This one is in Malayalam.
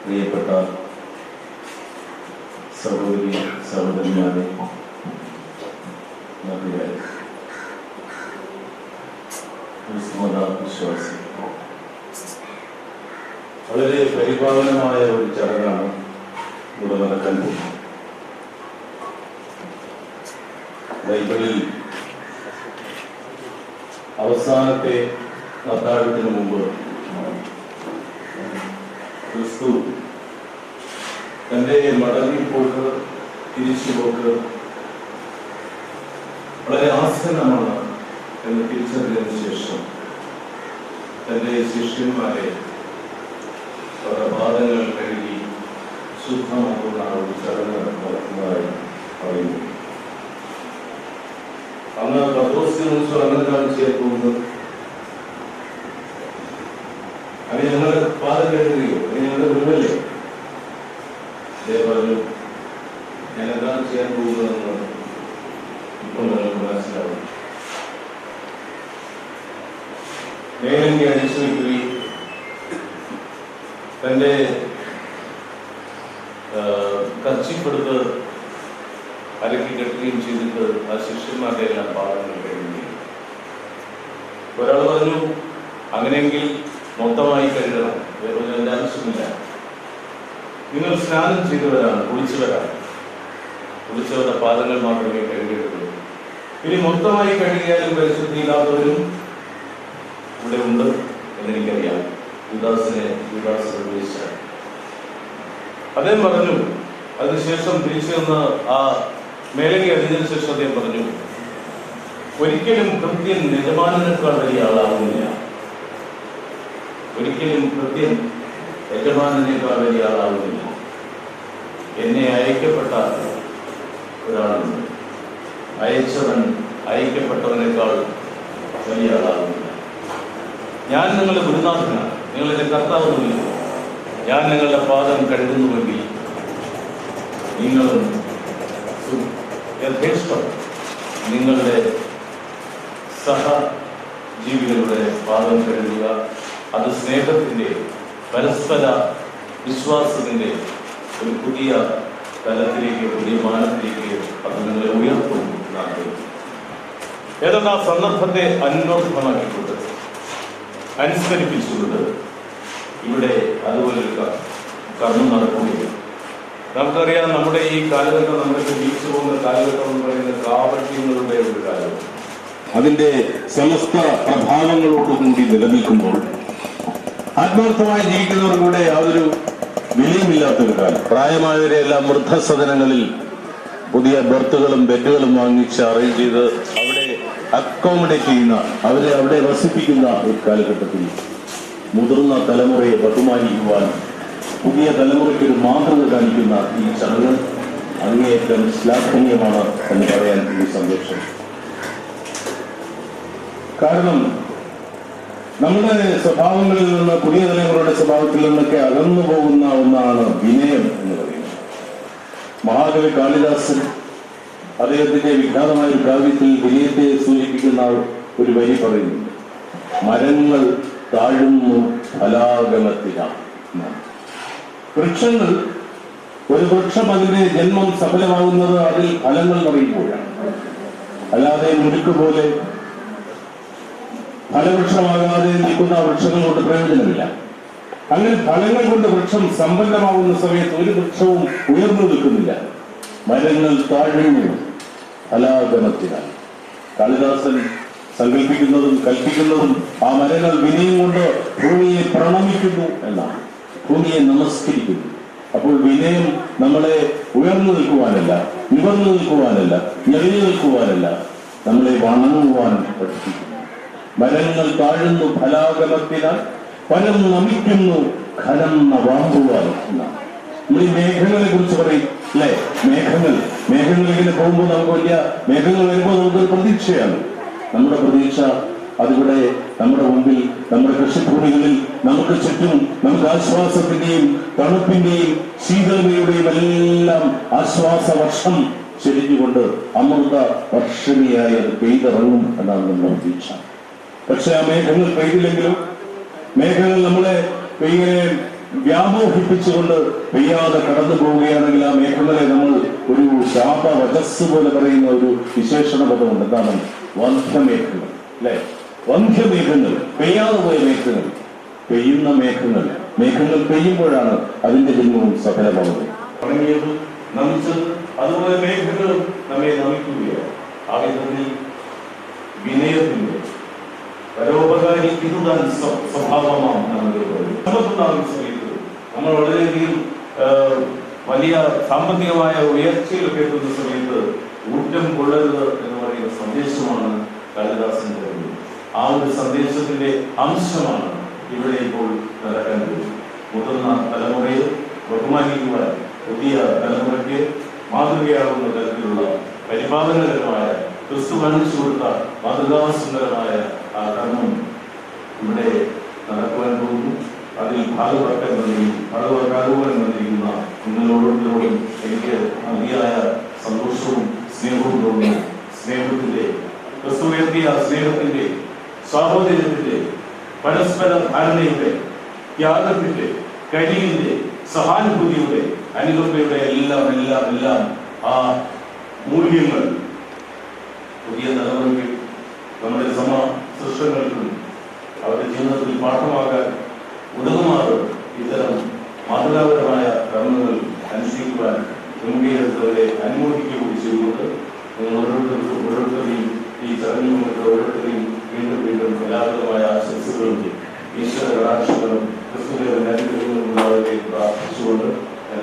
പ്രിയപ്പെട്ട സഹോദരി സഹോദരന്മാരെ, ക്രിസ്തുമത വിശ്വാസി, വളരെ പരിപാവനമായ ഒരു ചടങ്ങാണ് ഇവിടെ നടക്കാൻ പോകുന്നത്. ബൈബിളിൽ അവസാനത്തെ അത്താഴത്തിന് മുമ്പ് ക്രിസ്തു തന്റെ മടങ്ങിപ്പോക്ക് തിരിച്ചുപോക്ക് വളരെ ആസന്നമാണ് എന്ന് തിരിച്ചറിഞ്ഞതിന് ശേഷം തന്റെ ശിഷ്യന്മാരെ പാദങ്ങൾ കഴുകി ശുദ്ധമാക്കുന്ന ഒരു ചടങ്ങ് നടക്കുന്നതായി പറയുന്നു. അന്ന് പത്രോസിനെ അങ്ങനെയാണ് ചെയ്യാൻ പോകുന്നത്. അത് ഞങ്ങളുടെ പാദം കഴുകുകയോ അത് ഞങ്ങളുടെ ഗുരുവല്ലേ? അദ്ദേഹം പറഞ്ഞു, ഞാൻ എന്താണ് ചെയ്യാൻ പോകുന്നതെന്ന് ഇപ്പോൾ നിങ്ങൾക്ക് മനസ്സിലാവും. മേലങ്കി അടിച്ചു വയ്ക്കുകയും തന്റെ കർച്ചിപ്പെടുത്ത് അലക്കി കെട്ടുകയും ചെയ്തിട്ട് ആ ശിഷ്യന്മാരുടെ എല്ലാം പാദങ്ങൾ കഴുകുകയും. ഒരാൾ പറഞ്ഞു, അങ്ങനെയെങ്കിൽ മൊത്തമായി കഴുകണം, വേറെ അതിൻ്റെ ആവശ്യമില്ല. നിങ്ങൾ സ്നാനം ചെയ്തവരാണ്, കുളിച്ചവരാണ്, കുളിച്ചവരുടെ പാദങ്ങൾ മാത്രമേ കഴുകിയിട്ടുള്ളൂ. ഇനി മൊത്തമായി കഴുകിയാലും പരിശുദ്ധിയില്ലാത്തവരും ഇവിടെ ഉണ്ട് എന്നെനിക്കറിയാം. യുദാസ് ഉപദേശിച്ച അദ്ദേഹം പറഞ്ഞു. അതിനുശേഷം തിരിച്ചു വന്ന് ആ മേലങ്കി അടിഞ്ഞതിനു ശേഷം അദ്ദേഹം പറഞ്ഞു, ഒരിക്കലും കൃത്യൻ യജമാനനേക്കാൾ വലിയ ആളാവുന്നില്ല. ഒരിക്കലും കൃത്യൻ യജമാനനേക്കാൾ വലിയ ആളാവുന്നില്ല. എന്നെ അയക്കപ്പെട്ട ഒരാളുണ്ട്. അയച്ചവൻ അയക്കപ്പെട്ടവനേക്കാൾ വലിയ ആളാവുന്നില്ല. ഞാൻ നിങ്ങളുടെ ഗുരുനാഥനാണ്, നിങ്ങൾ എന്റെ കർത്താവൊന്നുമില്ല. ഞാൻ നിങ്ങളുടെ പാദം കഴുകുന്നുവെങ്കിൽ നിങ്ങളും യഥേഷ്ടം നിങ്ങളുടെ സഹജീവികളുടെ പാദം കഴുകുക. അത് സ്നേഹത്തിന്റെ, പരസ്പര വിശ്വാസത്തിന്റെ ഒരു പുതിയ തലത്തിലേക്ക്, പുതിയ മാനത്തിലേക്ക് അത് നിങ്ങളെ ഉയർത്തും. ഏതാണ്ട് ആ സന്ദർഭത്തെ അന്വർത്ഥമാക്കിക്കൊണ്ട്, അനുസ്മരിപ്പിച്ചുകൊണ്ട് ഇവിടെ അതുപോലൊരു കർമ്മം നടക്കുകയും. നമുക്കറിയാം, നമ്മുടെ ഈ കാലഘട്ടം, നമ്മുടെ ജീവിച്ചു പോകുന്ന കാലഘട്ടം എന്ന് പറയുന്നത് കാപട്യങ്ങളുടെ ഒരു കാലഘട്ടം. അതിന്റെ സമസ്ത പ്രഭാവങ്ങളോടുകൂടി നിലനിൽക്കുമ്പോൾ ആത്മാർത്ഥമായി ജീവിക്കുന്നവർക്കൂടെ യാതൊരു വിലയുമില്ലാത്തൊരു കാലം. പ്രായമായവരെ എല്ലാം വൃദ്ധസദനങ്ങളിൽ പുതിയ ബെർത്തുകളും ബെഡുകളും വാങ്ങിച്ച് അറേഞ്ച് ചെയ്ത് അവിടെ അക്കോമഡേറ്റ് ചെയ്യുന്ന, അവരെ അവിടെ വസിപ്പിക്കുന്ന ഒരു കാലഘട്ടത്തിൽ മുതിർന്ന തലമുറയെ ബഹുമാനിക്കുവാൻ, പുതിയ തലമുറയ്ക്ക് ഒരു മാതൃക കാണിക്കുന്ന ഈ ചടങ്ങ് അങ്ങേയറ്റം ശ്ലാഘനീയമാണ് എന്ന് പറയാൻ ഈ സന്തോഷം. കാരണം നമ്മുടെ സ്വഭാവങ്ങളിൽ നിന്ന്, പുതിയ തലമുറയുടെ സ്വഭാവത്തിൽ നിന്നൊക്കെ അകന്നു പോകുന്ന ഒന്നാണ് വിനയം എന്ന് പറയുന്നത്. മഹാകവി കാളിദാസൻ അദ്ദേഹത്തിന്റെ വിഖ്യാതമായ ഒരു കാവ്യത്തിൽ വിനയത്തെ സൂചിപ്പിക്കുന്ന ഒരു വരി പറയുന്നുണ്ട്: മരങ്ങൾ താഴുന്നു ഫലാഗമത്തിനാണ്. വൃക്ഷങ്ങൾ, ഒരു വൃക്ഷം അതിന്റെ ജന്മം സഫലമാകുന്നത് അതിൽ ഫലങ്ങൾ നിറയുമ്പോഴാണ്. അല്ലാതെ മുരുക്ക് പോലെ ഫലവൃക്ഷമാകാതെ നിൽക്കുന്ന വൃക്ഷങ്ങൾ കൊണ്ട് പ്രയോജനമില്ല. അങ്ങനെ ഫലങ്ങൾ കൊണ്ട് വൃക്ഷം സമ്പന്നമാകുന്ന സമയത്ത് ഒരു വൃക്ഷവും ഉയർന്നു നിൽക്കുന്നില്ല. മരങ്ങൾ താഴുന്നു ഫലാഗമത്തിനാൽ. കാളിദാസൻ സങ്കല്പിക്കുന്നതും കൽപ്പിക്കുന്നതും ആ മരങ്ങൾ വിനയം കൊണ്ട് ഭൂമിയെ പ്രണമിക്കുന്നു എന്നാണ്, ഭൂമിയെ നമസ്കരിക്കുന്നു. അപ്പോൾ വിനയം നമ്മളെ ഉയർന്നു നിൽക്കുവാനല്ല, നിവർന്നു നിൽക്കുവാനല്ല, ഞെളിഞ്ഞു നിൽക്കുവാനല്ല, നമ്മളെ വണങ്ങുവാൻ പഠിപ്പിക്കുന്നു. മരങ്ങൾ താഴുന്നു ഫലാഗമത്തിനാൽ, ഫലം നമിക്കുന്നു ഖനം നവാമ്പുവാൻ എന്നാണ്. നമ്മൾ ഈ മേഘങ്ങളെ കുറിച്ച് പറയും അല്ലെ? മേഘങ്ങളിങ്ങനെ പോകുമ്പോൾ നമുക്ക് വലിയ മേഘങ്ങൾ വരുമ്പോൾ നമുക്കൊരു പ്രതീക്ഷയാണ്. നമ്മുടെ പ്രതീക്ഷ അതിവിടെ നമ്മുടെ മുമ്പിൽ, നമ്മുടെ കൃഷിഭൂമികളിൽ, നമുക്ക് ചുറ്റും നമുക്ക് ആശ്വാസത്തിന്റെയും തണുപ്പിന്റെയും ശീതളതയുടെയും എല്ലാം ആശ്വാസവർഷം ചെരിഞ്ഞുകൊണ്ട് അമൃത വർഷണിയായി അത് പെയ്തിറങ്ങും എന്നാണ് നമ്മുടെ പ്രതീക്ഷ. പക്ഷെ ആ മേഘങ്ങൾ പെയ്തില്ലെങ്കിലും, മേഘങ്ങൾ നമ്മളെ ഇങ്ങനെ വ്യാമോഹിപ്പിച്ചുകൊണ്ട് പെയ്യാതെ കടന്നു പോവുകയാണെങ്കിൽ ആ മേഘങ്ങളെ നമ്മൾ ഒരു ശാപ വചസ് പോലെ പറയുന്ന ഒരു വിശേഷണ പദമുണ്ട്. എന്താണ്? വന്ധ്യമേഘങ്ങൾ, അല്ലെ? വന്ധ്യമേഘങ്ങൾ, പെയ്യാതെ പോയ മേഘങ്ങൾ. പെയ്യുന്ന മേഘങ്ങൾ, മേഘങ്ങൾ പെയ്യുമ്പോഴാണ് അതിന്റെ ജന്മവും സഫലമാവുന്നത്. തുടങ്ങിയത്, നമിച്ചത്, അതുപോലെ മേഘങ്ങളും നമ്മെ നമിക്കുകയാണ്. ആ വിധത്തിൽ വിനയത്തിന്റെ പരോപകാരി ഇതുതാൻ സ്വഭാവമാണ് നമുക്ക് സമ്പത്തുണ്ടാകുന്ന സമയത്ത് നമ്മൾ വളരെയധികം വലിയ സാമ്പത്തികമായ ഉയർച്ചയിലൊക്കെ എത്തുന്ന സമയത്ത് ഊറ്റം കൊള്ളരുത് എന്ന് പറയുന്ന സന്ദേശമാണ് കാളിദാസൻ തരുന്നത്. ആ ഒരു സന്ദേശത്തിന്റെ അംശമാണ് ഇവിടെ ഇപ്പോൾ നടക്കേണ്ടത്. മുതിർന്ന തലമുറയെ ബഹുമാനിക്കുവാൻ പുതിയ തലമുറയ്ക്ക് മാതൃകയാകുന്ന തരത്തിലുള്ള പരിപാലനകരമായ ക്രിസ്തു കാണിച്ചു കൊടുത്ത മാതൃകാസുന്ദരമായ ആ കർമ്മം ഇവിടെ നടക്കുവാൻ പോകുന്നു. അതിൽ ഭാഗവക്കാൻ വന്നിരിക്കുന്ന നിങ്ങളോരോരുത്തരോടും എനിക്ക് അതിയായ സന്തോഷവും സ്നേഹവും തോന്നുന്നു. സ്നേഹത്തിന്റെ, ക്രിസ്തു ഉയർത്തിയ സ്നേഹത്തിന്റെ, സാഹോദര്യത്തിന്റെ, പരസ്പര ധാരണയുടെ, ത്യാഗത്തിന്റെ, കനിവിന്റെ, സഹാനുഭൂതിയുടെ, അനുകമ്പയുടെ എല്ലാം എല്ലാം എല്ലാം ആ മൂല്യങ്ങൾ പുതിയ തലമുറയ്ക്ക്, നമ്മുടെ സൃഷ്ടങ്ങൾക്കും അവരുടെ ജീവിതത്തിൽ പാഠമാകാൻ ഉതകുമാറ് ഇത്തരം മാതൃകാപരമായ കർമ്മങ്ങൾ അനുഷ്ഠിക്കുവാൻ മുൻകൈയെടുത്തവരെ അനുമോദിക്കുകയും ചെയ്തുകൊണ്ട് നിങ്ങൾ ഓരോരുത്തരെയും ഈ ചടങ്ങിൽ വന്നിട്ട് ഓരോരുത്തരെയും വീണ്ടും വീണ്ടും എല്ലാവിധമായ ആശംസകളും ഈശ്വര കടാക്ഷങ്ങളും ക്രിസ്തുദേവന്റെ അനുഗ്രഹങ്ങളും ഉണ്ടാവുകയും പ്രാർത്ഥിച്ചുകൊണ്ട് ഞാൻ